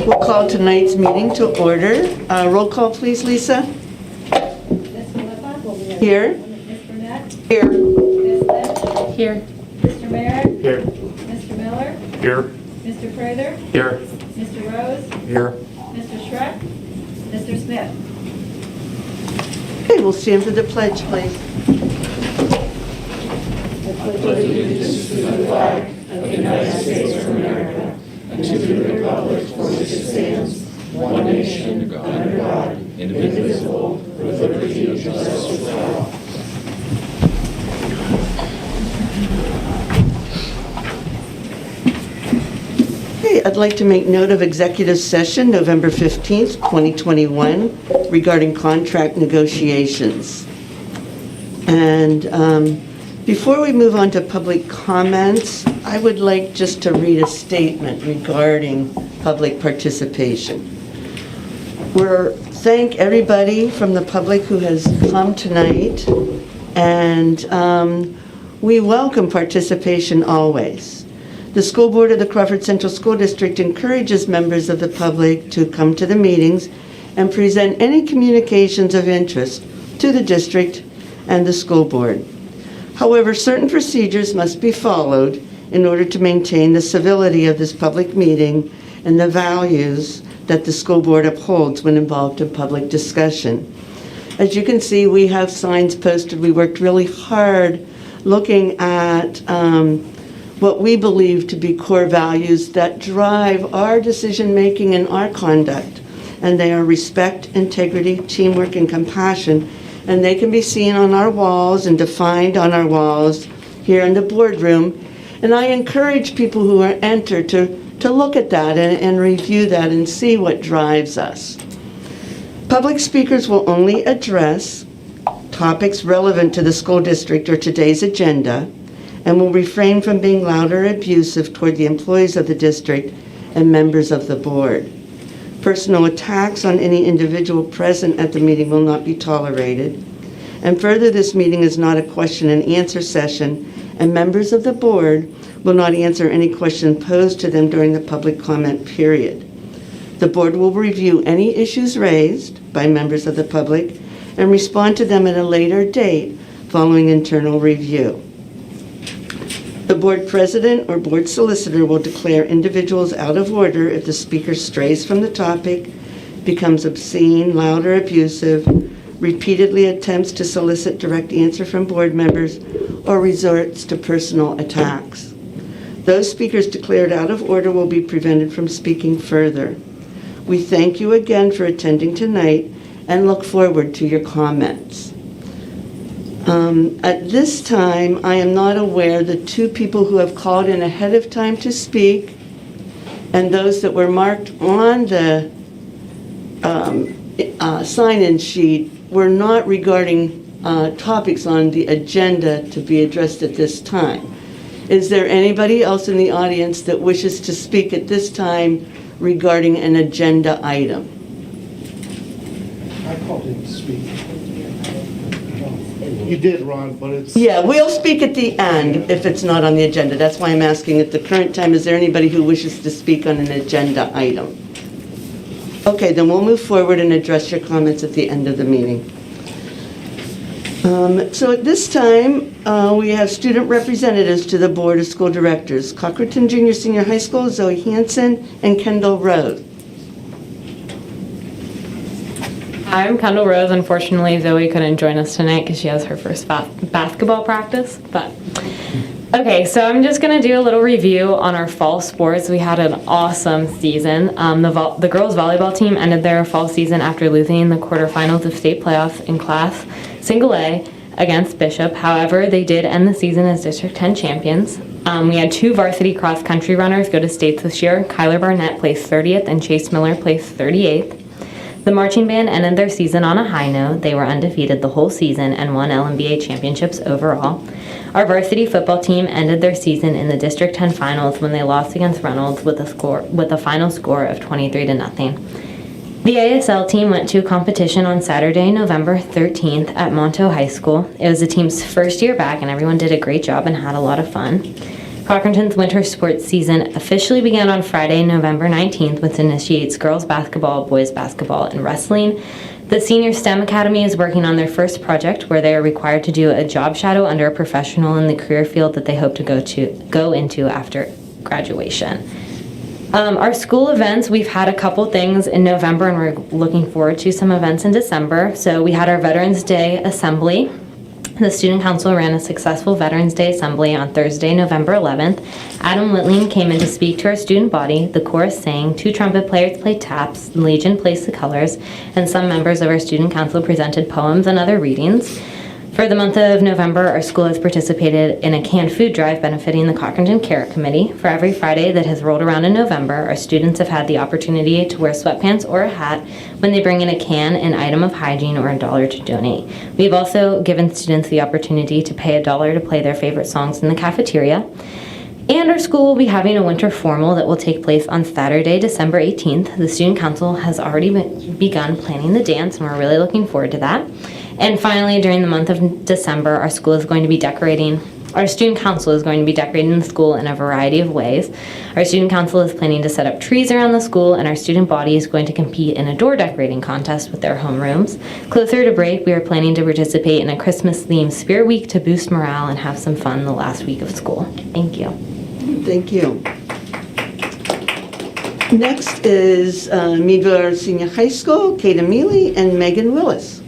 We'll call tonight's meeting to order. Roll call, please, Lisa. Ms. Philippa? Here. Ms. Burnett? Here. Ms. Lynch? Here. Mr. Merritt? Here. Mr. Miller? Here. Mr. Prather? Here. Mr. Rose? Here. Mr. Schreck? Mr. Smith? Okay, we'll stand for the pledge, please. Okay, I'd like to make note of executive session November 15th, 2021, regarding contract negotiations. And before we move on to public comments, I would like just to read a statement regarding public participation. Thank everybody from the public who has come tonight, and we welcome participation always. The school board of the Crawford Central School District encourages members of the public to come to the meetings and present any communications of interest to the district and the school board. However, certain procedures must be followed in order to maintain the civility of this public meeting and the values that the school board upholds when involved in public discussion. As you can see, we have signs posted. We worked really hard looking at what we believe to be core values that drive our decision-making and our conduct. And they are respect, integrity, teamwork, and compassion. And they can be seen on our walls and defined on our walls here in the boardroom. And I encourage people who are entered to look at that and review that and see what drives us. Public speakers will only address topics relevant to the school district or today's agenda, and will refrain from being loud or abusive toward the employees of the district and members of the board. Personal attacks on any individual present at the meeting will not be tolerated. And further, this meeting is not a question and answer session, and members of the board will not answer any question posed to them during the public comment period. The board will review any issues raised by members of the public and respond to them at a later date following internal review. The board president or board solicitor will declare individuals out of order if the speaker strays from the topic, becomes obscene, loud, or abusive, repeatedly attempts to solicit direct answer from board members, or resorts to personal attacks. Those speakers declared out of order will be prevented from speaking further. We thank you again for attending tonight and look forward to your comments. At this time, I am not aware the two people who have called in ahead of time to speak and those that were marked on the sign-in sheet were not regarding topics on the agenda to be addressed at this time. Is there anybody else in the audience that wishes to speak at this time regarding an agenda item? I called in to speak. You did, Ron, but it's... Yeah, we'll speak at the end if it's not on the agenda. That's why I'm asking at the current time, is there anybody who wishes to speak on an agenda item? Okay, then we'll move forward and address your comments at the end of the meeting. So at this time, we have student representatives to the Board of School Directors, Cochraton Junior Senior High School, Zoe Hansen, and Kendall Rose. I'm Kendall Rose. Unfortunately, Zoe couldn't join us tonight because she has her first basketball practice. But okay, so I'm just going to do a little review on our fall sports. We had an awesome season. The girls volleyball team ended their fall season after losing in the quarterfinals of state playoffs in Class Single A against Bishop. However, they did end the season as District 10 champions. We had two varsity cross-country runners go to states this year. Kyler Barnett placed 30th and Chase Miller placed 38th. The marching band ended their season on a high note. They were undefeated the whole season and won LMBA championships overall. Our varsity football team ended their season in the District 10 finals when they lost against Reynolds with a final score of 23-0. The ASL team went to a competition on Saturday, November 13th at Monto High School. It was the team's first year back and everyone did a great job and had a lot of fun. Cochranton's winter sports season officially began on Friday, November 19th, which initiates girls basketball, boys basketball, and wrestling. The Senior STEM Academy is working on their first project where they are required to do a job shadow under a professional in the career field that they hope to go into after graduation. Our school events, we've had a couple things in November and we're looking forward to some events in December. So we had our Veterans Day Assembly. The Student Council ran a successful Veterans Day Assembly on Thursday, November 11th. Adam Whitling came in to speak to our student body. The chorus sang, 2 trumpet players played taps, the Legion placed the colors, and some members of our Student Council presented poems and other readings. For the month of November, our school has participated in a canned food drive benefiting the Cochranton Carrot Committee. For every Friday that has rolled around in November, our students have had the opportunity to wear sweatpants or a hat when they bring in a can, an item of hygiene, or $1 to donate. We've also given students the opportunity to pay $1 to play their favorite songs in the cafeteria. And our school will be having a winter formal that will take place on Saturday, December 18th. The Student Council has already begun planning the dance, and we're really looking forward to that. And finally, during the month of December, our school is going to be decorating. Our Student Council is going to be decorating the school in a variety of ways. Our Student Council is planning to set up trees around the school, and our student body is going to compete in a door decorating contest with their homerooms. Closer to break, we are planning to participate in a Christmas-themed Spirit Week to boost morale and have some fun the last week of school. Thank you. Thank you. Next is Meadville Senior High School, Kate Amelie and Megan Willis.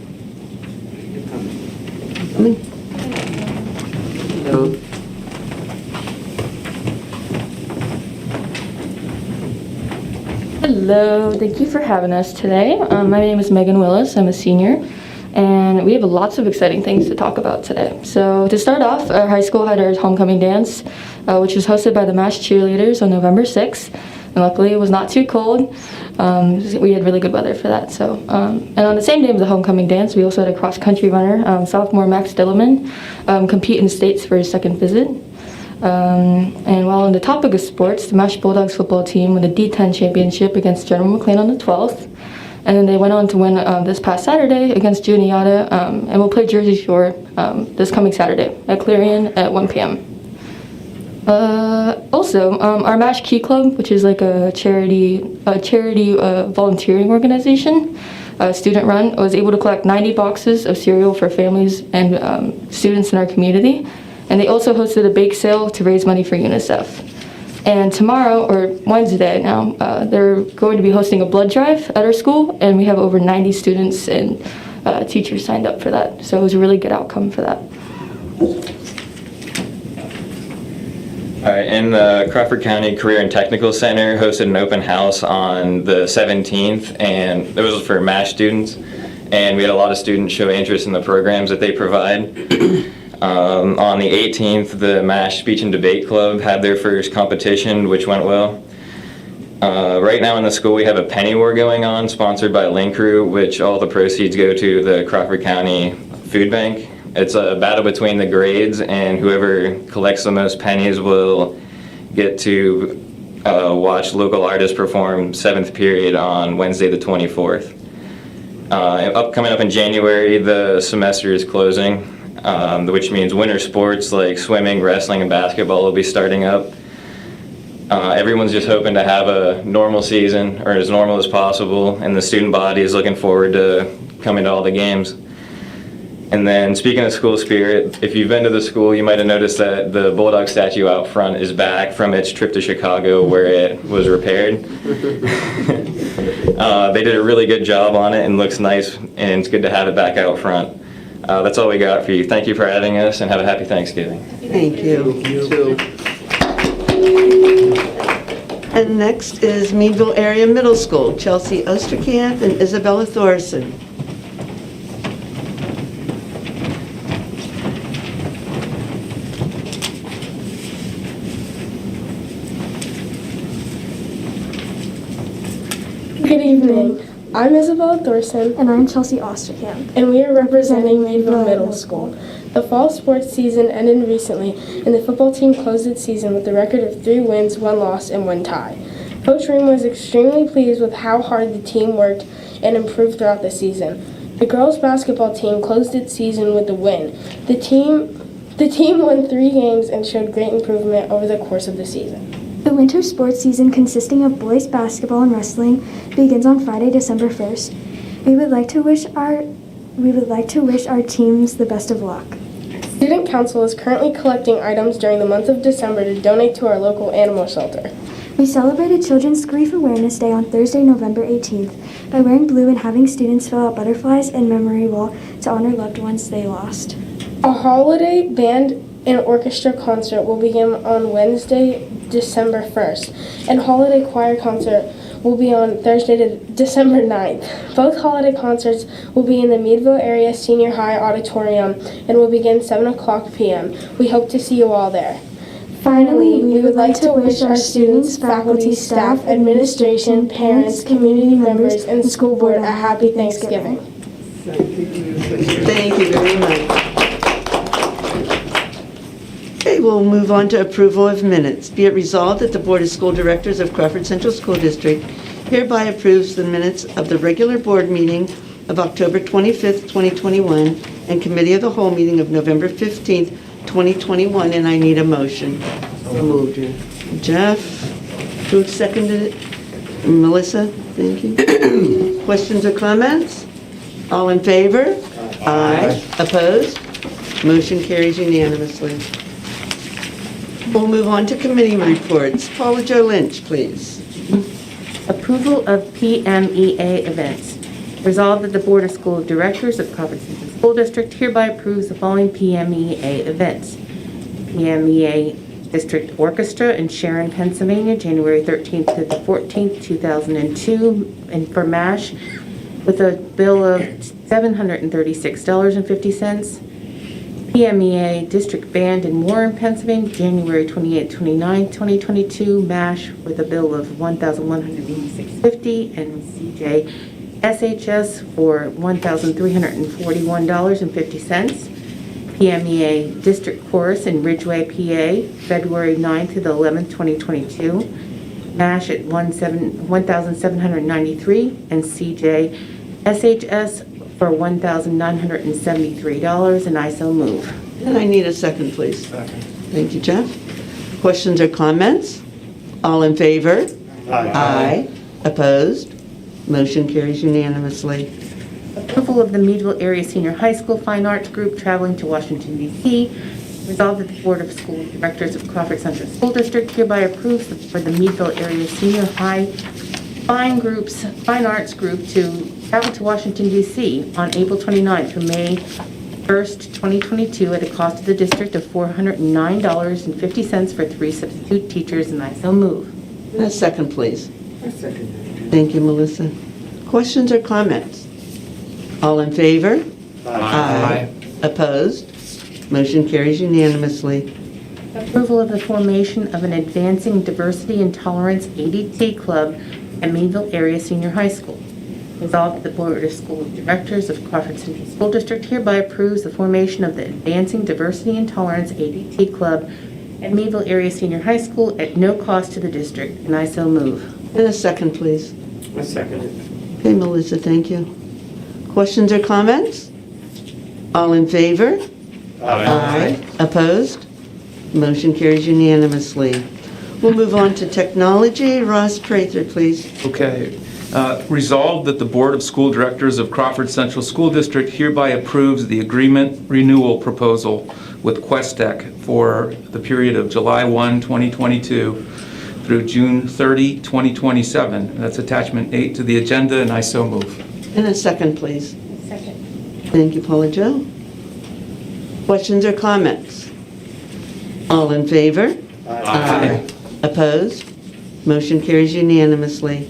Hello, thank you for having us today. My name is Megan Willis. I'm a senior, and we have lots of exciting things to talk about today. So to start off, our high school had our homecoming dance, which was hosted by the MASH cheerleaders on November 6th, and luckily it was not too cold. We had really good weather for that. And on the same day of the homecoming dance, we also had a cross-country runner, sophomore Max Dillerman, compete in states for his second visit. And while on the topic of sports, the MASH Bulldogs football team won the D10 championship against General McLean on the 12th. And then they went on to win this past Saturday against Juniata, and will play Jersey Shore this coming Saturday at Clarion at 1 p.m. Also, our MASH Key Club, which is like a charity volunteering organization, student run, was able to collect 90 boxes of cereal for families and students in our community. And they also hosted a bake sale to raise money for UNICEF. And tomorrow, or Wednesday now, they're going to be hosting a blood drive at our school, and we have over 90 students and teachers signed up for that. So it was a really good outcome for that. All right, and the Crawford County Career and Technical Center hosted an open house on the 17th, and it was for MASH students, and we had a lot of students show interest in the programs that they provide. On the 18th, the MASH Speech and Debate Club had their first competition, which went well. Right now in the school, we have a penny war going on, sponsored by Link Crew, which all the proceeds go to the Crawford County Food Bank. It's a battle between the grades, and whoever collects the most pennies will get to watch local artists perform 7th period on Wednesday the 24th. Coming up in January, the semester is closing, which means winter sports like swimming, wrestling, and basketball will be starting up. Everyone's just hoping to have a normal season, or as normal as possible, and the student body is looking forward to coming to all the games. And then, speaking of school spirit, if you've been to the school, you might have noticed that the Bulldog Statue out front is back from its trip to Chicago where it was repaired. They did a really good job on it and looks nice, and it's good to have it back out front. That's all we got for you. Thank you for having us, and have a happy Thanksgiving. Thank you. And next is Meadville Area Middle School, Chelsea Osterkamp and Isabella Thorson. Good evening. I'm Isabella Thorson. And I'm Chelsea Osterkamp. And we are representing Meadville Middle School. The fall sports season ended recently, and the football team closed its season with a record of 3 wins, 1 loss, and 1 tie. Coach Ream was extremely pleased with how hard the team worked and improved throughout the season. The girls basketball team closed its season with a win. The team The team won 3 games and showed great improvement over the course of the season. The winter sports season, consisting of boys basketball and wrestling, begins on Friday, December 1st. We would like to wish our teams the best of luck. Student Council is currently collecting items during the month of December to donate to our local animal shelter. We celebrated Children's Grief Awareness Day on Thursday, November 18th by wearing blue and having students fill out butterflies and memory wall to honor loved ones they lost. A holiday band and orchestra concert will begin on Wednesday, December 1st, and holiday choir concert will be on Thursday, December 9th. Both holiday concerts will be in the Meadville Area Senior High Auditorium and will begin 7:00 p.m. We hope to see you all there. Finally, we would like to wish our students, faculty, staff, administration, parents, community members, and school board a happy Thanksgiving. Thank you very much. Okay, we'll move on to approval of minutes. Be it resolved that the Board of School Directors of Crawford Central School District hereby approves the minutes of the regular board meeting of October 25th, 2021, and Committee of the Whole meeting of November 15th, 2021, and I need a motion. So moved. Jeff, who seconded it? Melissa, thank you. Questions or comments? All in favor? Aye. Opposed? Motion carries unanimously. We'll move on to committee reports. Paula Jo Lynch, please. Approval of PMEA events. Resolved that the Board of School Directors of Crawford Central School District hereby approves the following PMEA events. PMEA District Orchestra in Sharon, Pennsylvania, January 13th to the 14th, 2002, and for MASH with a bill of $736.50. PMEA District Band in Warren, Pennsylvania, January 28th, 29th, 2022, MASH with a bill of $1,186.50, and CJ SHS for $1,341.50. PMEA District Chorus in Ridgeway, PA, February 9th to the 11th, 2022, MASH at $1,793, and CJ SHS for $1,973, and I so move. And I need a second, please. Second. Thank you, Jeff. Questions or comments? All in favor? Aye. Opposed? Motion carries unanimously. Approval of the Meadville Area Senior High School Fine Arts Group traveling to Washington, D.C. Resolved that the Board of School Directors of Crawford Central School District hereby approves for the Meadville Area Senior High Fine Arts Group to travel to Washington, D.C. on April 29th through May 1st, 2022 at a cost to the district of $409.50 for 3 substitute teachers, and I so move. And a second, please. I second it. Thank you, Melissa. Questions or comments? All in favor? Aye. Opposed? Motion carries unanimously. Approval of the formation of an Advancing Diversity and Tolerance ADT Club at Meadville Area Senior High School. Resolved that the Board of School Directors of Crawford Central School District hereby approves the formation of the Advancing Diversity and Tolerance ADT Club at Meadville Area Senior High School at no cost to the district, and I so move. And a second, please. I second it. Okay, Melissa, thank you. Questions or comments? All in favor? Aye. Opposed? Motion carries unanimously. We'll move on to technology. Ross Prather, please. Okay. Resolved that the Board of School Directors of Crawford Central School District hereby approves the agreement renewal proposal with Questec for the period of July 1, 2022 through June 30, 2027. That's attachment 8 to the agenda, and I so move. And a second, please. Second. Thank you, Paula Jo. Questions or comments? All in favor? Aye. Opposed? Motion carries unanimously.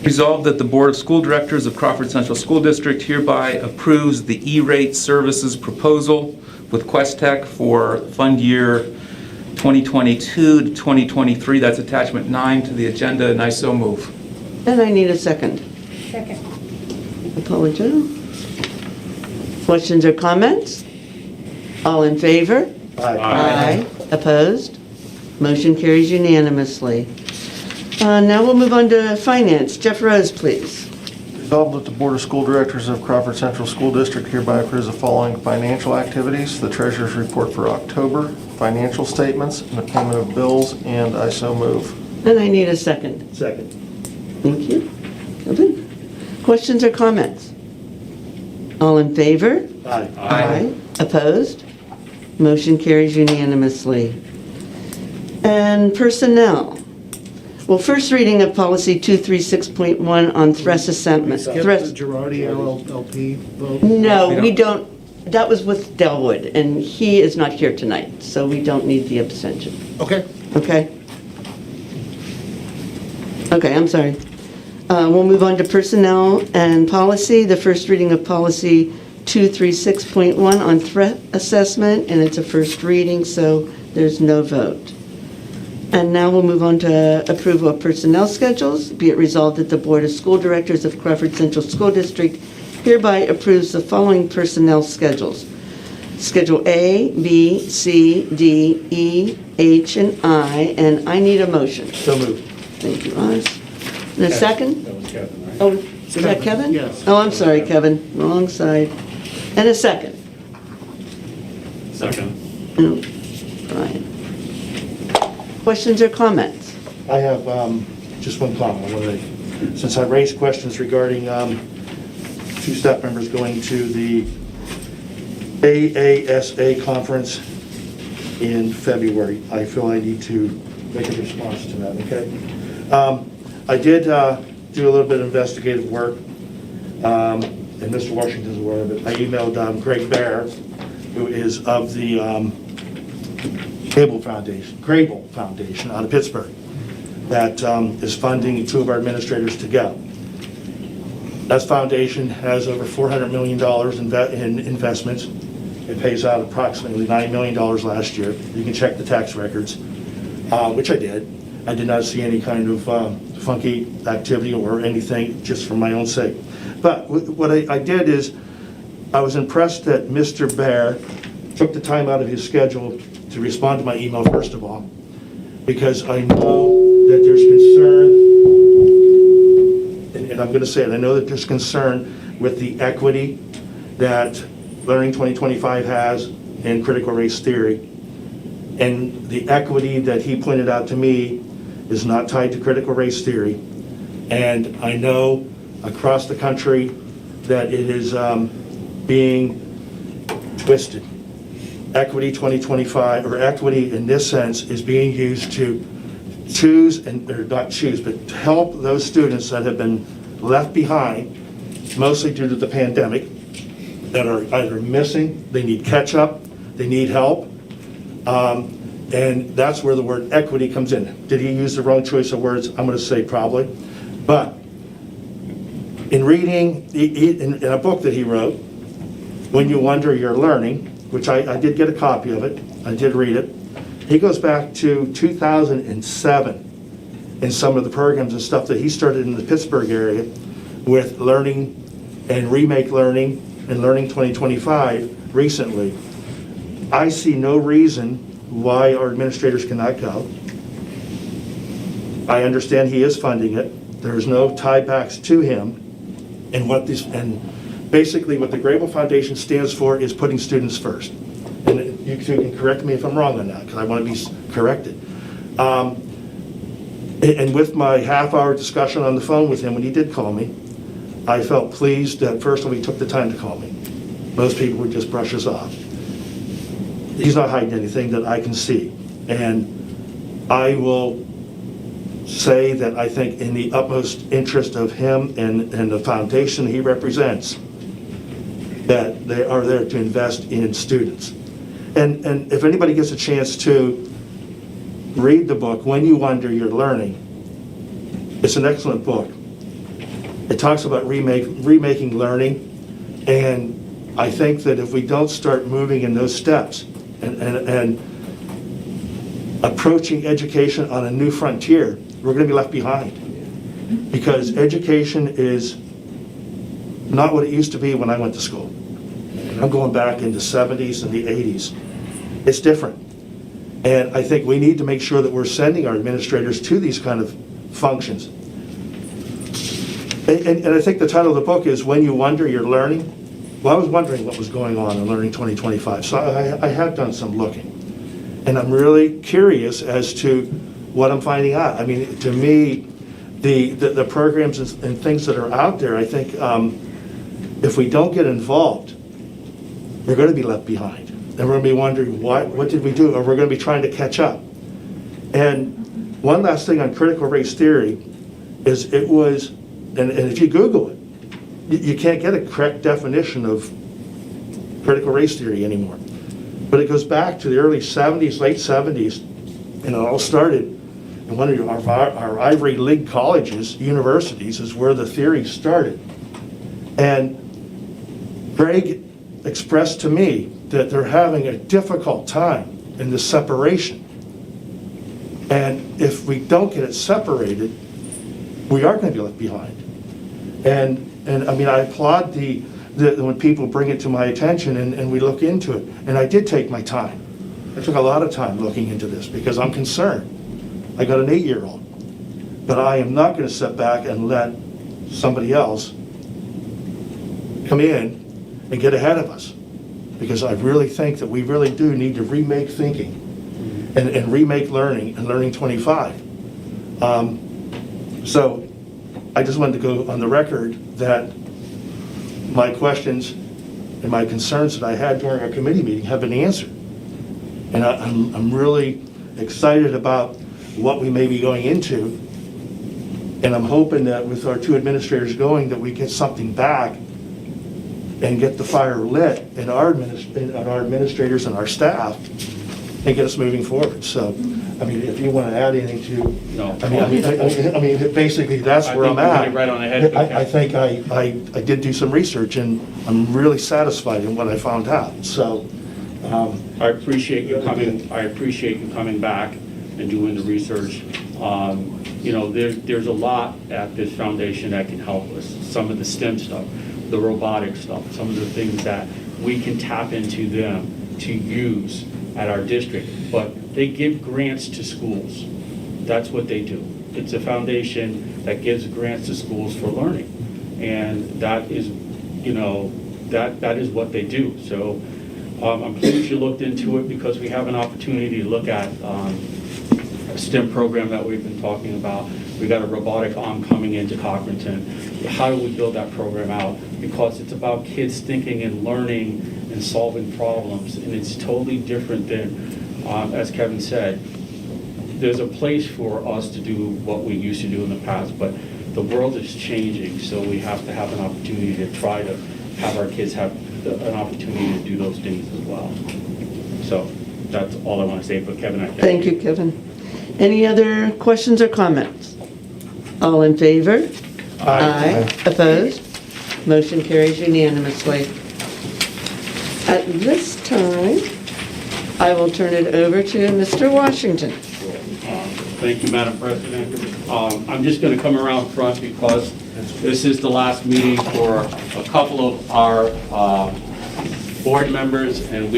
Resolved that the Board of School Directors of Crawford Central School District hereby approves the E-rate services proposal with Questec for fund year 2022 to 2023. That's attachment 9 to the agenda, and I so move. And I need a second. Second. Paula Jo. Questions or comments? All in favor? Aye. Opposed? Motion carries unanimously. Now we'll move on to finance. Jeff Rose, please. Resolved that the Board of School Directors of Crawford Central School District hereby approves the following financial activities: the Treasurer's Report for October, financial statements, and the payment of bills, and I so move. And I need a second. Second. Thank you. Kevin? Questions or comments? All in favor? Aye. Opposed? Motion carries unanimously. And personnel. Well, first reading of policy 236.1 on threat assessment. Skip the Girardi LLP vote? No, we don't. That was with Delwood, and he is not here tonight, so we don't need the abstention. Okay. Okay? Okay, I'm sorry. We'll move on to personnel and policy. The first reading of policy 236.1 on threat assessment, and it's a first reading, so there's no vote. And now we'll move on to approval of personnel schedules. Be it resolved that the Board of School Directors of Crawford Central School District hereby approves the following personnel schedules. Schedule A, B, C, D, E, H, and I need a motion. So moved. Thank you, Oz. And a second? That was Kevin, right? Oh, is that Kevin? Yes. Oh, I'm sorry, Kevin, wrong side. And a second? Second. No, Brian. Questions or comments? I have just one comment. Since I raised questions regarding two staff members going to the AASA conference in February, I feel I need to make a response to that, okay? I did do a little bit of investigative work, and Mr. Washington's aware of it. I emailed Greg Baer, who is of the Grable Foundation out of Pittsburgh, that is funding two of our administrators to go. That foundation has over $400 million in investments. It pays out approximately $9 million last year. You can check the tax records, which I did. I did not see any kind of funky activity or anything, just for my own sake. But what I did is, I was impressed that Mr. Baer took the time out of his schedule to respond to my email, first of all, because I know that there's concern, and I'm going to say it, I know that there's concern with the equity that Learning 2025 has in critical race theory. And the equity that he pointed out to me is not tied to critical race theory. And I know across the country that it is being twisted. Equity 2025, or equity in this sense, is being used to choose, or not choose, but to help those students that have been left behind, mostly due to the pandemic, that are either missing, they need catch-up, they need help, and that's where the word equity comes in. Did he use the wrong choice of words? I'm going to say probably. But in reading, in a book that he wrote, When You Wonder You're Learning, which I did get a copy of it, I did read it, he goes back to 2007 in some of the programs and stuff that he started in the Pittsburgh area with learning and remake learning and Learning 2025 recently. I see no reason why our administrators cannot go. I understand he is funding it. There's no tiebacks to him. And basically what the Grable Foundation stands for is putting students first. And you two can correct me if I'm wrong on that, because I want to be corrected. And with my half-hour discussion on the phone with him when he did call me, I felt pleased that first of all he took the time to call me. Most people would just brush us off. He's not hiding anything that I can see. And I will say that I think in the utmost interest of him and the foundation he represents, that they are there to invest in students. And if anybody gets a chance to read the book, When You Wonder You're Learning, it's an excellent book. It talks about remaking learning, and I think that if we don't start moving in those steps and approaching education on a new frontier, we're going to be left behind. Because education is not what it used to be when I went to school. I'm going back in the 70s and the 80s. It's different. And I think we need to make sure that we're sending our administrators to these kind of functions. And I think the title of the book is When You Wonder, You're Learning. Well, I was wondering what was going on in Learning 2025, so I have done some looking. And I'm really curious as to what I'm finding out. I mean, to me, the programs and things that are out there, I think if we don't get involved, we're going to be left behind. And we're going to be wondering, what did we do? Or we're going to be trying to catch up. And one last thing on critical race theory is it was, and if you Google it, you can't get a correct definition of critical race theory anymore. But it goes back to the early 70s, late 70s, and it all started in one of our Ivy League colleges, universities, is where the theory started. And Greg expressed to me that they're having a difficult time in the separation. And if we don't get it separated, we are going to be left behind. And I mean, I applaud when people bring it to my attention and we look into it. And I did take my time. I took a lot of time looking into this because I'm concerned. I got an 8-year-old. But I am not going to sit back and let somebody else come in and get ahead of us. Because I really think that we really do need to remake thinking and remake learning and Learning 25. So I just wanted to go on the record that my questions and my concerns that I had during our committee meeting have been answered. And I'm really excited about what we may be going into. And I'm hoping that with our 2 administrators going, that we get something back and get the fire lit in our administrators and our staff and get us moving forward. So, I mean, if you want to add anything to, No. I mean, basically that's where I'm I think you at. hit it right on the head. I think I did do some research and I'm really satisfied in what I found out. So, I appreciate you coming. I appreciate you coming back and doing the research. You know, there's a lot at this foundation that can help us. Some of the STEM stuff, the robotic stuff, some of the things that we can tap into them to use at our district. But they give grants to schools. That's what they do. It's a foundation that gives grants to schools for learning, and that is, you know, that is what they do. So I'm pleased you looked into it because we have an opportunity to look at a STEM program that we've been talking about. We got a robotic arm coming into Cochranton. How do we build that program out? Because it's about kids thinking and learning and solving problems, and it's totally different than, as Kevin said, there's a place for us to do what we used to do in the past, but the world is changing, so we have to have an opportunity to try to have our kids have an opportunity to do those things as well. So that's all I want to say, but Kevin, I Thank you, Kevin. Any other questions or comments? All in favor? Aye. Opposed? Motion carries unanimously. At this time, I will turn it over to Mr. Washington. Thank you, Madam President. I'm just going to come around front because this is the last meeting for a couple of our board members, and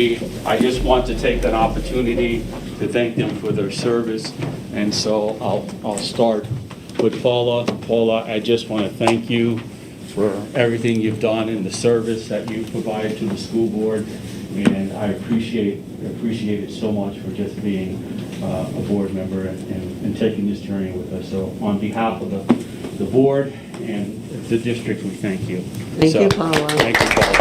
I just want to take that opportunity to thank them for their service. And so I'll start with Paula. Paula, I just want to thank you for everything you've done and the service that you provided to the school board, and I appreciate it so much for just being a board member and taking this journey with us. So on behalf of the board and the district, we thank you. Thank you, Paula. Thank you, Paula.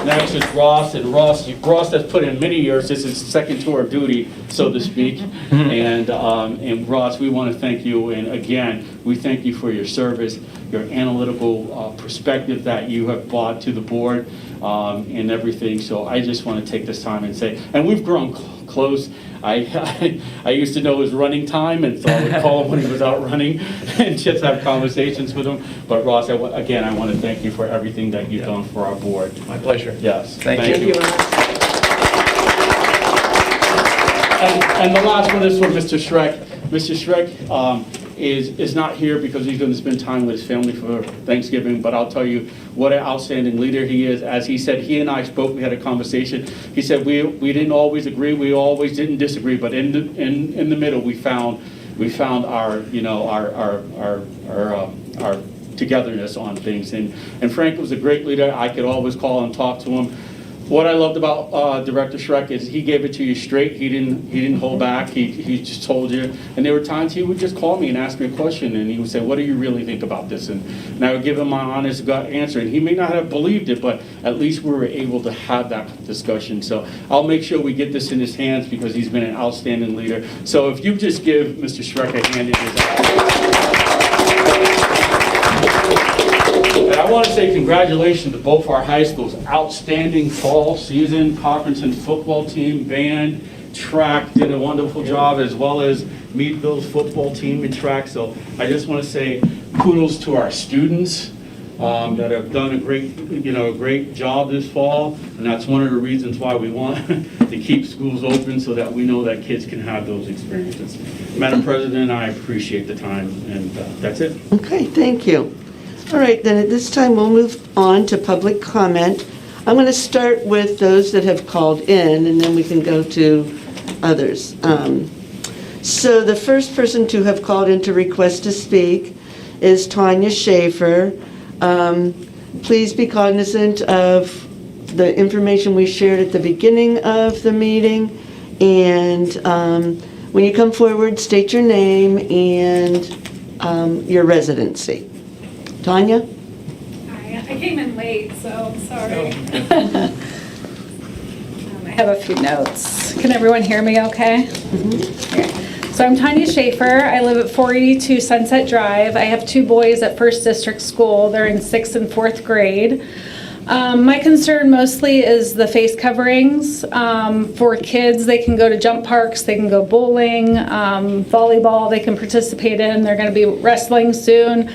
Next is Ross, and Ross has put in many years. This is second tour of duty, so to speak. And Ross, we want to thank you, and again, we thank you for your service, your analytical perspective that you have brought to the board, and everything. So I just want to take this time and say, and we've grown close. I used to know his running time, and so I would call him when he was out running and just have conversations with him. But Ross, again, I want to thank you for everything that you've done for our board. My pleasure. Yes. Thank you. And the last one is for Mr. Schreck. Mr. Schreck is not here because he's going to spend time with his family for Thanksgiving, but I'll tell you what an outstanding leader he is. As he said, he and I spoke, we had a conversation. He said we didn't always agree, we always didn't disagree, but in the middle we found we found our, you know, our togetherness on things. And Frank was a great leader. I could always call and talk to him. What I loved about Director Schreck is he gave it to you straight. He didn't hold back. He just told you. And there were times he would just call me and ask me a question, and he would say, "What do you really think about this?" And I would give him my honest gut answer. And he may not have believed it, but at least we were able to have that discussion. So I'll make sure we get this in his hands because he's been an outstanding leader. So if you just give Mr. Schreck a hand in his. And I want to say congratulations to both our high schools. Outstanding fall season. Cochrane football team, band, track did a wonderful job, as well as Meadville's football team and track. So I just want to say kudos to our students that have done a great job this fall. And that's one of the reasons why we want to keep schools open, so that we know that kids can have those experiences. Madam President, I appreciate the time, and that's it. Okay, thank you. All right, then at this time, we'll move on to public comment. I'm going to start with those that have called in, and then we can go to others. So the first person to have called in to request to speak is Tanya Shafer. Please be cognizant of the information we shared at the beginning of the meeting, and when you come forward, state your name and your residency. Tanya? Hi, I came in late, so I'm sorry. I have a few notes. Can everyone hear me okay? Okay. So I'm Tanya Shafer. I live at 482 Sunset Drive. I have 2 boys at First District School. They're in 6th and 4th grade. My concern mostly is the face coverings. For kids, they can go to jump parks, they can go bowling, volleyball, they can participate in. They're going to be wrestling soon.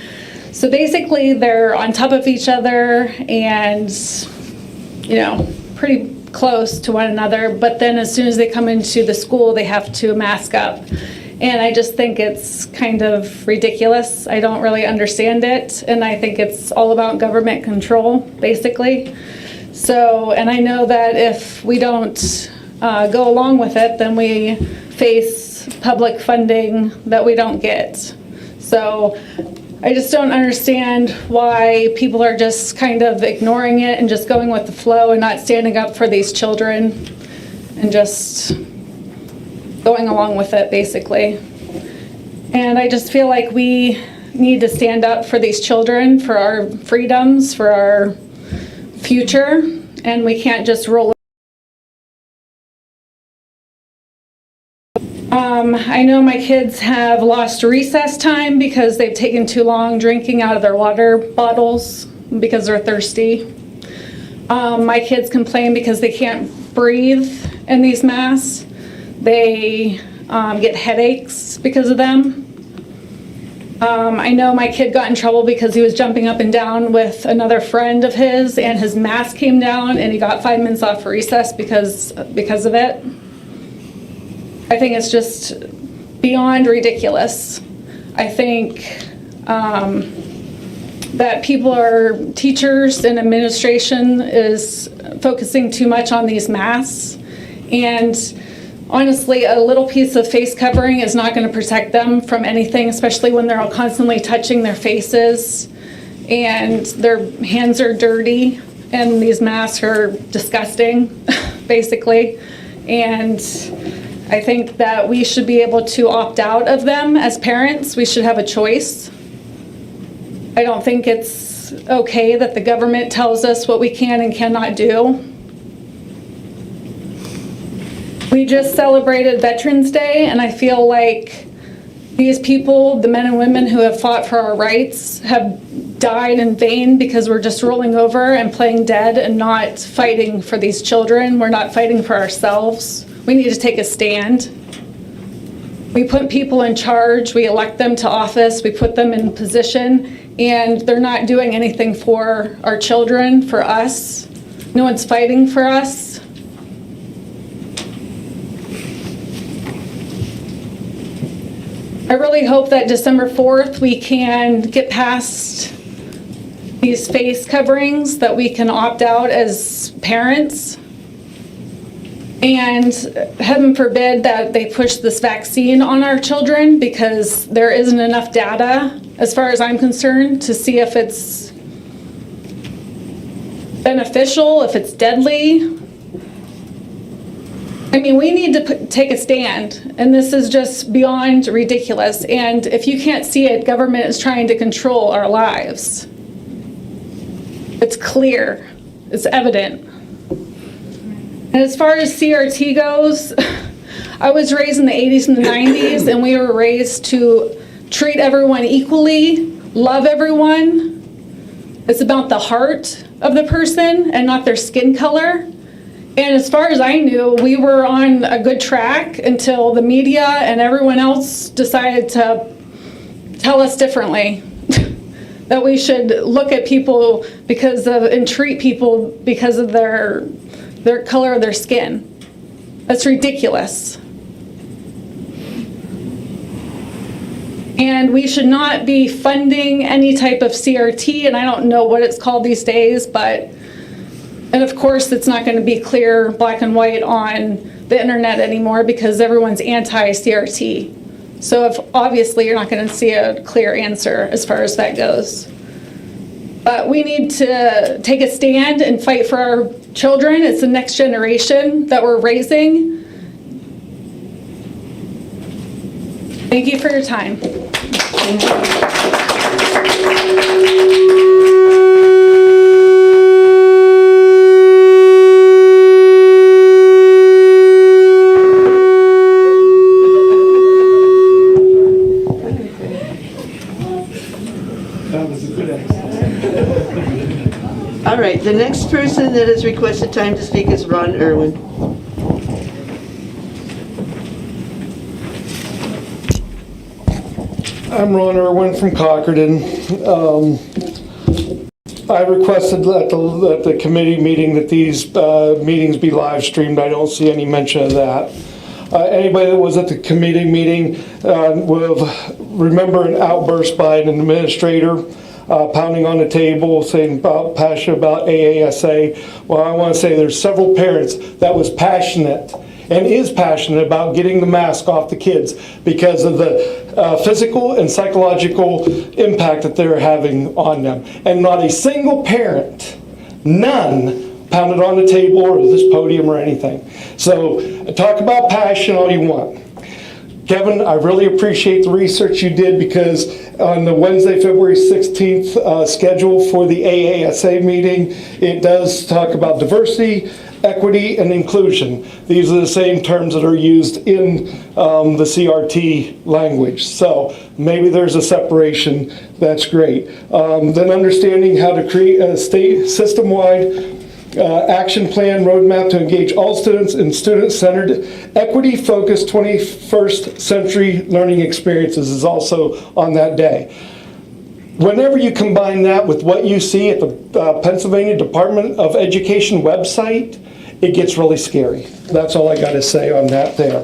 So basically, they're on top of each other and, you know, pretty close to one another. But then as soon as they come into the school, they have to mask up. And I just think it's kind of ridiculous. I don't really understand it. And I think it's all about government control, basically. So, and I know that if we don't go along with it, then we face public funding that we don't get. So I just don't understand why people are just kind of ignoring it and just going with the flow and not standing up for these children and just going along with it, basically. And I just feel like we need to stand up for these children, for our freedoms, for our future, and we can't just roll. I know my kids have lost recess time because they've taken too long drinking out of their water bottles because they're thirsty. My kids complain because they can't breathe in these masks. They get headaches because of them. I know my kid got in trouble because he was jumping up and down with another friend of his, and his mask came down and he got 5 minutes off for recess because of it. I think it's just beyond ridiculous. I think that teachers and administration is focusing too much on these masks. And honestly, a little piece of face covering is not going to protect them from anything, especially when they're all constantly touching their faces and their hands are dirty and these masks are disgusting, basically. And I think that we should be able to opt out of them as parents. We should have a choice. I don't think it's okay that the government tells us what we can and cannot do. We just celebrated Veterans Day, and I feel like these people, the men and women who have fought for our rights, have died in vain because we're just rolling over and playing dead and not fighting for these children. We're not fighting for ourselves. We need to take a stand. We put people in charge, we elect them to office, we put them in position, and they're not doing anything for our children, for us. No one's fighting for us. I really hope that December 4th we can get past these face coverings, that we can opt out as parents. And heaven forbid that they push this vaccine on our children, because there isn't enough data, as far as I'm concerned, to see if it's beneficial, if it's deadly. I mean, we need to take a stand, and this is just beyond ridiculous. And if you can't see it, government is trying to control our lives. It's clear, it's evident. And as far as CRT goes, I was raised in the 80s and the 90s, and we were raised to treat everyone equally, love everyone. It's about the heart of the person and not their skin color. And as far as I knew, we were on a good track until the media and everyone else decided to tell us differently. That we should look at people and treat people because of their color of their skin. That's ridiculous. And we should not be funding any type of CRT, and I don't know what it's called these days, and of course it's not going to be clear, black and white on the internet anymore because everyone's anti-CRT. So obviously you're not going to see a clear answer as far as that goes. But we need to take a stand and fight for our children. It's the next generation that we're raising. Thank you for your time. All right, the next person that has requested time to speak is Ron Irwin. I'm Ron Irwin from Cockerton. I requested at the committee meeting that these meetings be live streamed. I don't see any mention of that. Anybody that was at the committee meeting will remember an outburst by an administrator pounding on the table, saying passionate about AASA. Well, I want to say there's several parents that was passionate and is passionate about getting the mask off the kids because of the physical and psychological impact that they're having on them. And not a single parent, none, pounded on the table or this podium or anything. So talk about passion all you want. Kevin, I really appreciate the research you did, because on the Wednesday, February 16th schedule for the AASA meeting, it does talk about diversity, equity, and inclusion. These are the same terms that are used in the CRT language. So maybe there's a separation. That's great. Then understanding how to create a state system-wide action plan roadmap to engage all students in student-centered, equity-focused 21st century learning experiences is also on that day. Whenever you combine that with what you see at the Pennsylvania Department of Education website, it gets really scary. That's all I got to say on that there.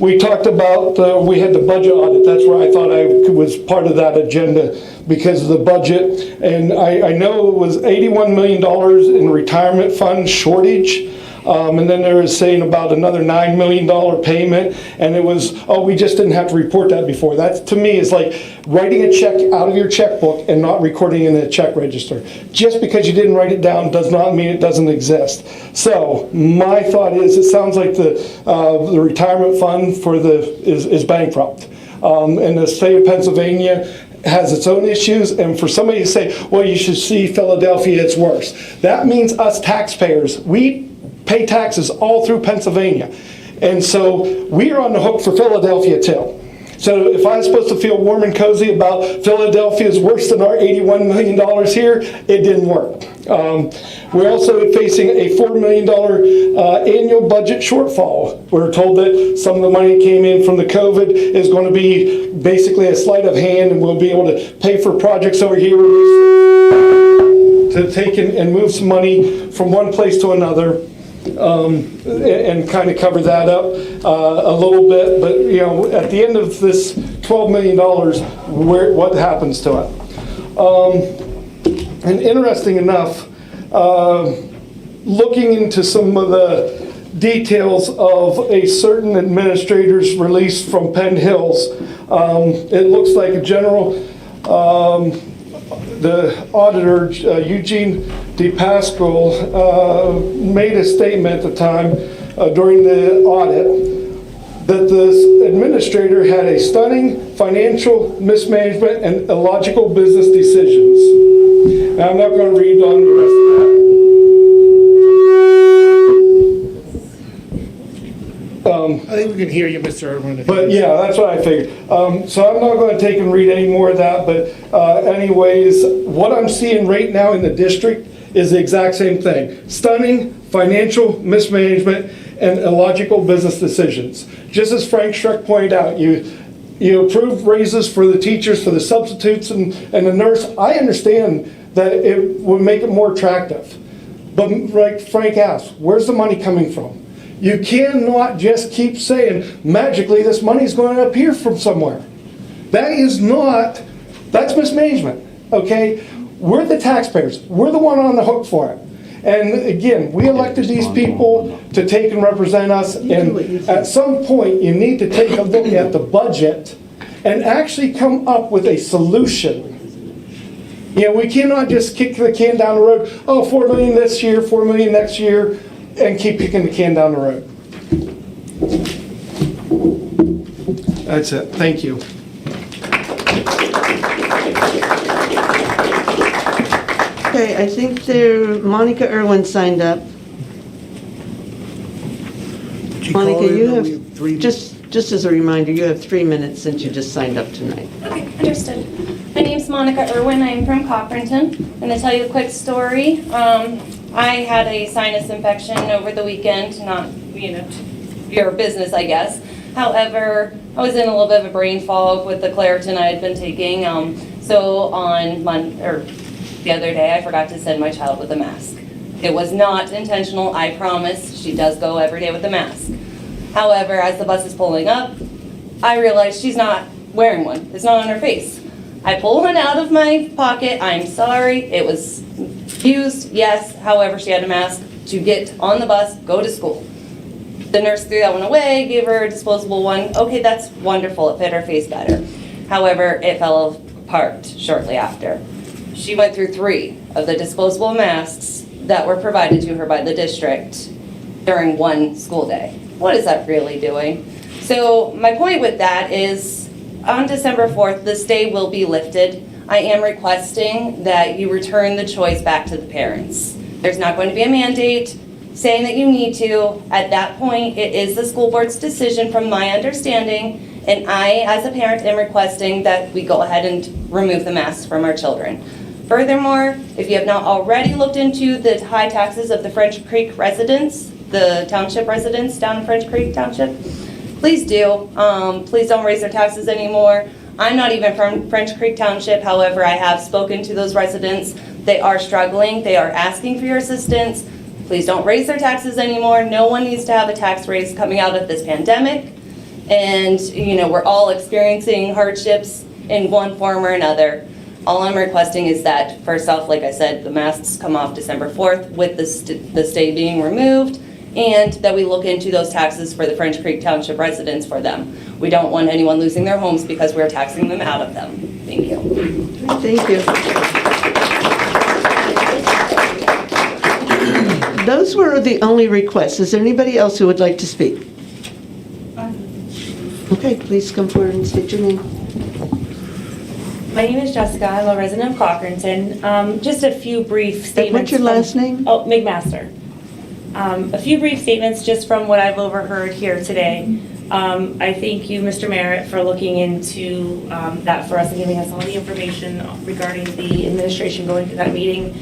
We talked about, we had the budget audit. That's where I thought I was part of that agenda because of the budget. And I know it was $81 million in retirement fund shortage. And then they were saying about another $9 million payment. And it was, oh, we just didn't have to report that before. That, to me, is like writing a check out of your checkbook and not recording in the check register. Just because you didn't write it down does not mean it doesn't exist. So my thought is, it sounds like the retirement fund for is bankrupt. And the state of Pennsylvania has its own issues, and for somebody to say, well, you should see Philadelphia, it's worse. That means us taxpayers, we pay taxes all through Pennsylvania. And so we are on the hook for Philadelphia too. So if I was supposed to feel warm and cozy about Philadelphia is worse than our $81 million here, it didn't work. We're also facing a $4 million annual budget shortfall. We're told that some of the money came in from the COVID is going to be basically a sleight of hand, and we'll be able to pay for projects over here to take and move some money from one place to another. And kind of cover that up a little bit, but you know, at the end of this $12 million, what happens to it? And interesting enough, looking into some of the details of a certain administrator's release from Penn Hills. It looks like a general, the auditor, Eugene DePascal, made a statement at the time during the audit that this administrator had a stunning financial mismanagement and illogical business decisions. And I'm not going to read on the rest of that. I think we can hear you, Mr. Irwin. But yeah, that's what I figured. So I'm not going to take and read any more of that, but anyways, what I'm seeing right now in the district is the exact same thing. Stunning financial mismanagement and illogical business decisions. Just as Frank Schreck pointed out, you approved raises for the teachers, for the substitutes and the nurse. I understand that it would make it more attractive. But like Frank asked, where's the money coming from? You cannot just keep saying, magically this money is going to appear from somewhere. That is not, that's mismanagement, okay? We're the taxpayers. We're the one on the hook for it. And again, we elected these people to take and represent us, and at some point you need to take a look at the budget and actually come up with a solution. You know, we cannot just kick the can down the road, oh, $4 million this year, $4 million next year, and keep kicking the can down the road. That's it. Thank you. Okay, I think Monica Irwin signed up. Monica, you have, just as a reminder, you have 3 minutes since you just signed up tonight. Okay, understood. My name's Monica Irwin. I'm from Cochranton. I'm going to tell you a quick story. I had a sinus infection over the weekend, not, your business, I guess. However, I was in a little bit of a brain fog with the Claritin I had been taking. So on the other day, I forgot to send my child with a mask. It was not intentional, I promise. She does go every day with a mask. However, as the bus is pulling up, I realized she's not wearing one. It's not on her face. I pull one out of my pocket. I'm sorry. It was used, yes. However, she had a mask to get on the bus, go to school. The nurse threw that one away, gave her a disposable one. Okay, that's wonderful. It fit her face better. However, it fell apart shortly after. She went through 3 of the disposable masks that were provided to her by the district during one school day. What is that really doing? So my point with that is on December 4th, this day will be lifted. I am requesting that you return the choice back to the parents. There's not going to be a mandate saying that you need to. At that point, it is the school board's decision from my understanding, and I, as a parent, am requesting that we go ahead and remove the masks from our children. Furthermore, if you have not already looked into the high taxes of the French Creek residents, the township residents down in French Creek Township, please do. Please don't raise their taxes anymore. I'm not even from French Creek Township. However, I have spoken to those residents. They are struggling. They are asking for your assistance. Please don't raise their taxes anymore. No one needs to have a tax raise coming out of this pandemic. And, we're all experiencing hardships in one form or another. All I'm requesting is that, first off, like I said, the masks come off December 4th with the stay being removed, and that we look into those taxes for the French Creek Township residents for them. We don't want anyone losing their homes because we're taxing them out of them. Thank you. Thank you. Those were the only requests. Is there anybody else who would like to speak? Okay, please come forward and state your name. My name is Jessica. I'm a resident of Cochranton. Just a few brief statements. What's your last name? Oh, McMaster. A few brief statements just from what I've overheard here today. I thank you, Mr. Merritt, for looking into that for us and giving us all the information regarding the administration going to that meeting.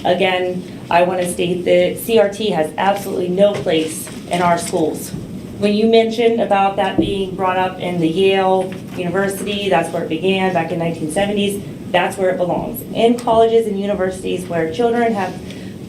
Again, I want to state that CRT has absolutely no place in our schools. When you mentioned about that being brought up in the Yale University, that's where it began back in 1970s, that's where it belongs. In colleges and universities where children have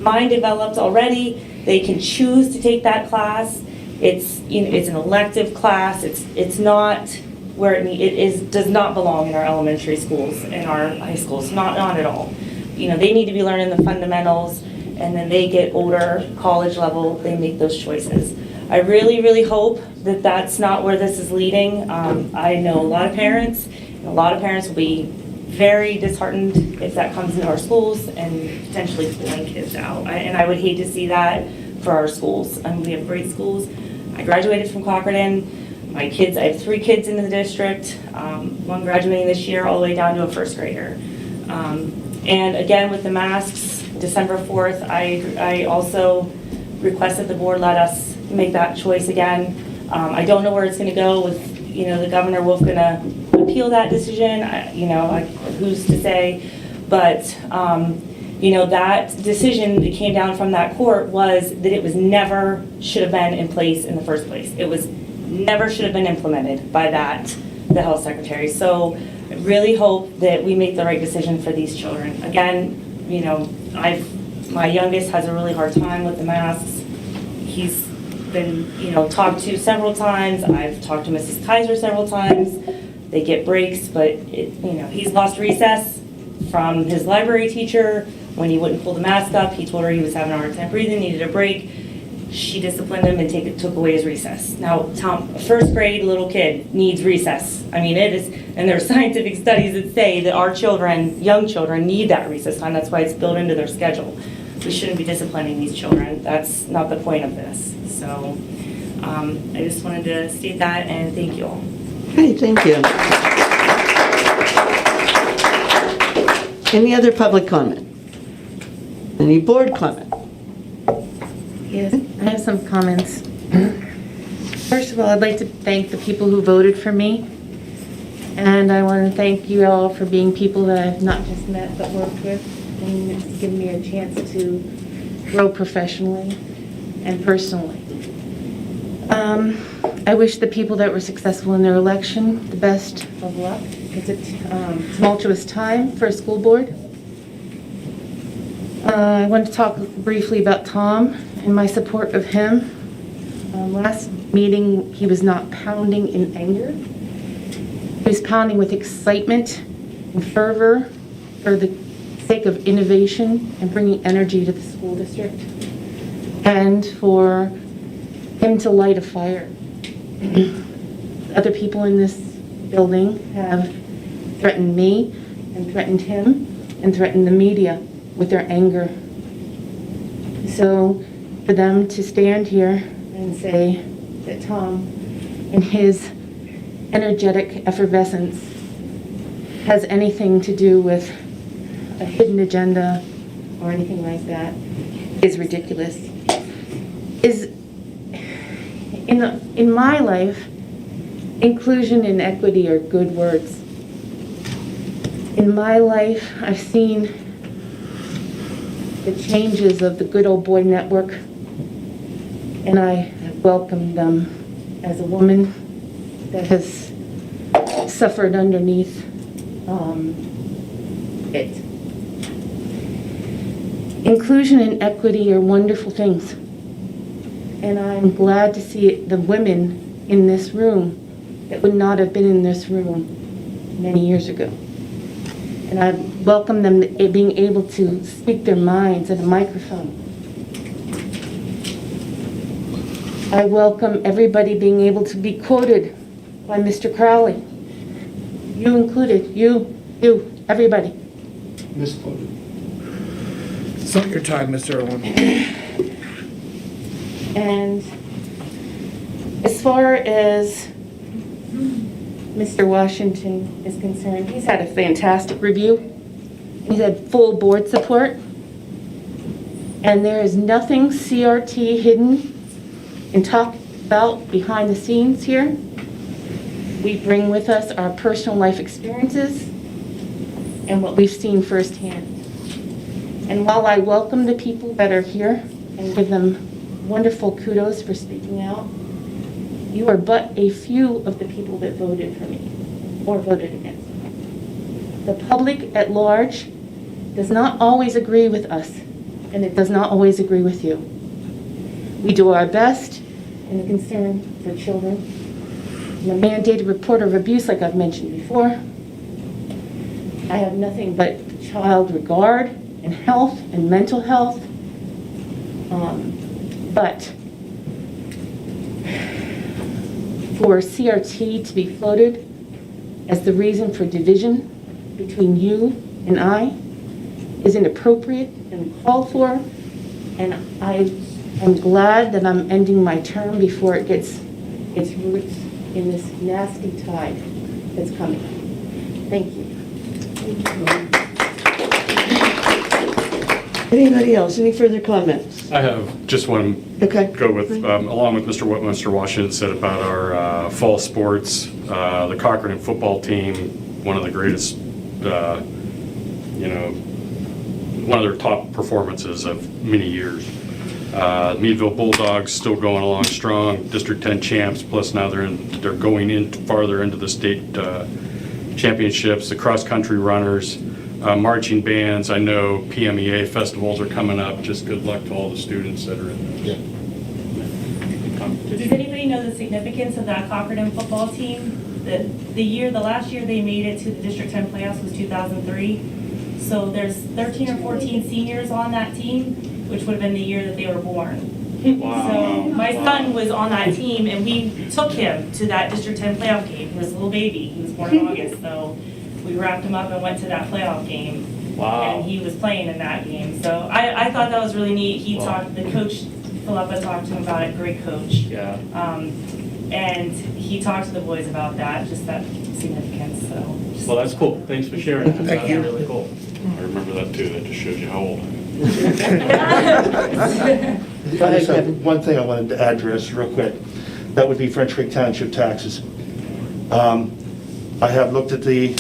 mind developed already, they can choose to take that class. It's an elective class. It's not where it does not belong in our elementary schools and our high schools, not at all. They need to be learning the fundamentals and then they get older, college level, they make those choices. I really, really hope that that's not where this is leading. I know a lot of parents, and a lot of parents will be very disheartened if that comes into our schools and potentially pulling kids out. And I would hate to see that for our schools. We have great schools. I graduated from Crawford. My kids, I have 3 kids in the district, one graduating this year all the way down to a first grader. And again, with the masks, December 4th, I also request that the board let us make that choice again. I don't know where it's going to go with, the Governor Wolf going to appeal that decision, who's to say, but, that decision that came down from that court was that it was never should have been in place in the first place. It was never should have been implemented by the health secretary. So I really hope that we make the right decision for these children. Again, my youngest has a really hard time with the masks. He's been, talked to several times. I've talked to Mrs. Kaiser several times. They get breaks, but he's lost recess from his library teacher. When he wouldn't pull the mask up, he told her he was having a hard time breathing, needed a break. She disciplined him and took away his recess. Now, Tom, a first grade little kid needs recess. I mean, it is, and there are scientific studies that say that our children, young children, need that recess time. That's why it's built into their schedule. We shouldn't be disciplining these children. That's not the point of this. So, I just wanted to state that, and thank you all. Okay, thank you. Any other public comment? Any board comment? Yes, I have some comments. First of all, I'd like to thank the people who voted for me. And I want to thank you all for being people that I've not just met but worked with, and giving me a chance to grow professionally and personally. I wish the people that were successful in their election the best of luck. It's a tumultuous time for a school board. I want to talk briefly about Tom and my support of him. Last meeting, he was not pounding in anger. He was pounding with excitement and fervor for the sake of innovation and bringing energy to the school district, and for him to light a fire. Other people in this building have threatened me and threatened him and threatened the media with their anger. So for them to stand here and say that Tom, in his energetic effervescence, has anything to do with a hidden agenda or anything like that is ridiculous. In my life, inclusion and equity are good words. In my life, I've seen the changes of the Good Old Boy Network, and I have welcomed them as a woman that has suffered underneath it. Inclusion and equity are wonderful things, and I'm glad to see the women in this room that would not have been in this room many years ago. And I welcome them being able to speak their minds at a microphone. I welcome everybody being able to be quoted by Mr. Crowley. You included, you, everybody. Misquoted. It's not your time, Mr. Owen. And as far as Mr. Washington is concerned, he's had a fantastic review. He's had full board support. And there is nothing CRT hidden and talked about behind the scenes here. We bring with us our personal life experiences and what we've seen firsthand. And while I welcome the people that are here and give them wonderful kudos for speaking out, you are but a few of the people that voted for me or voted against me. The public at large does not always agree with us, and it does not always agree with you. We do our best in the concern for children. I'm a mandated reporter of abuse, like I've mentioned before. I have nothing but child regard and health and mental health But for CRT to be floated as the reason for division between you and I is inappropriate and called for, and I am glad that I'm ending my term before it gets its roots in this nasty tide that's coming. Thank you. Anybody else? Any further comments? I have just one. Okay. Go with, along with what Mr. Washington said about our fall sports, the Cochrane football team, one of the greatest, one of their top performances of many years. Meadville Bulldogs still going along strong, District 10 champs, plus now they're going in farther into the state championships, the cross-country runners, marching bands. I know PMEA festivals are coming up. Just good luck to all the students that are in those. Does anybody know the significance of that Cochrane football team? The last year they made it to the District 10 playoffs was 2003. So there's 13 or 14 seniors on that team, which would have been the year that they were born. Wow. So my son was on that team, and we took him to that District 10 playoff game. He was a little baby. He was born in August, so we wrapped him up and went to that playoff game. Wow. And he was playing in that game. So I thought that was really neat. He talked, the coach, Philippa, talked to him about it. Great coach. Yeah. And he talked to the boys about that, just that significance. So. Well, that's cool. Thanks for sharing that. Thank you. That's really cool. I remember that too. That just shows you how old I am. I just have one thing I wanted to address real quick. That would be French Creek Township taxes. I have looked at the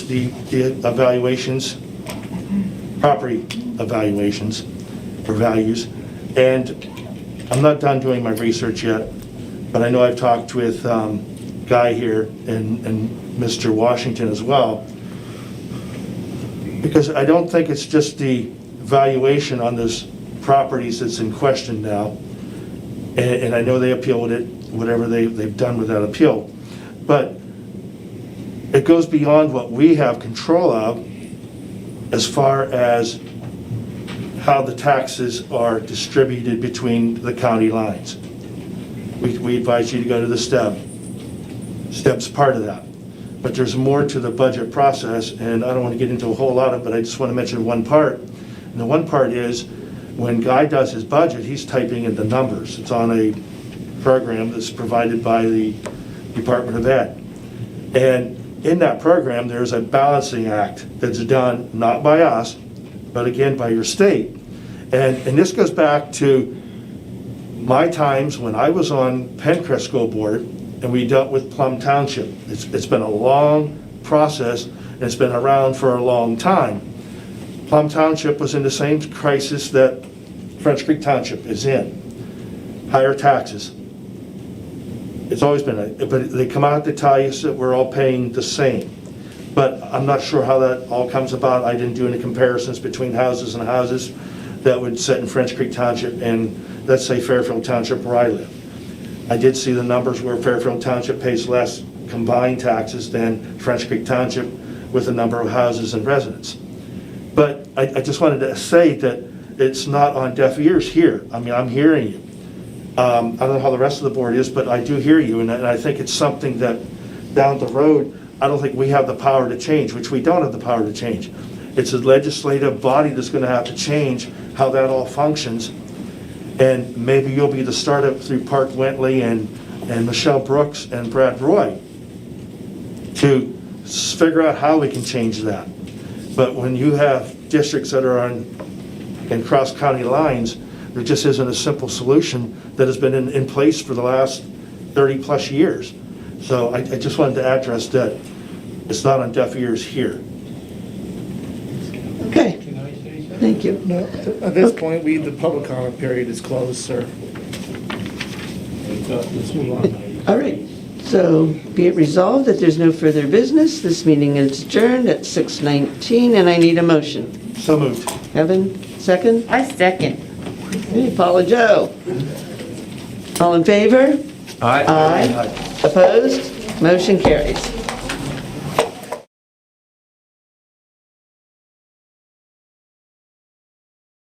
evaluations, property evaluations for values, and I'm not done doing my research yet, but I know I've talked with Guy here and Mr. Washington as well, because I don't think it's just the valuation on those properties that's in question now, and I know they appealed it, whatever they've done with that appeal, but it goes beyond what we have control of as far as how the taxes are distributed between the county lines. We advise you to go to the STEB. STEB's part of that. But there's more to the budget process, and I don't want to get into a whole lot of it, but I just want to mention one part. And the one part is, when Guy does his budget, he's typing in the numbers. It's on a program that's provided by the Department of Ed. And in that program, there's a balancing act that's done, not by us, but again, by your state. And this goes back to my times when I was on Pencrest School Board, and we dealt with Plum Township. It's been a long process, and it's been around for a long time. Plum Township was in the same crisis that French Creek Township is in. Higher taxes. It's always been, but they come out to tell you that we're all paying the same. But I'm not sure how that all comes about. I didn't do any comparisons between houses and houses that would sit in French Creek Township and, let's say, Fairfield Township where I live. I did see the numbers where Fairfield Township pays less combined taxes than French Creek Township with the number of houses and residents. But I just wanted to say that it's not on deaf ears here. I mean, I'm hearing you. I don't know how the rest of the board is, but I do hear you, and I think it's something that down the road, I don't think we have the power to change, which we don't have the power to change. It's a legislative body that's going to have to change how that all functions. And maybe you'll be the startup through Park Wentley and Michelle Brooks and Brad Roy to figure out how we can change that. But when you have districts that are in cross-county lines, there just isn't a simple solution that has been in place for the last 30-plus years. So I just wanted to address that it's not on deaf ears here. Okay. Thank you. No, at this point, the public comment period is closed, sir. Let's move on. All right. So be it resolved that there's no further business. This meeting is adjourned at 6:19, and I need a motion. So moved. Kevin, second? I second. Okay, Paula Joe. All in favor? Aye. Aye. Opposed? Motion carries.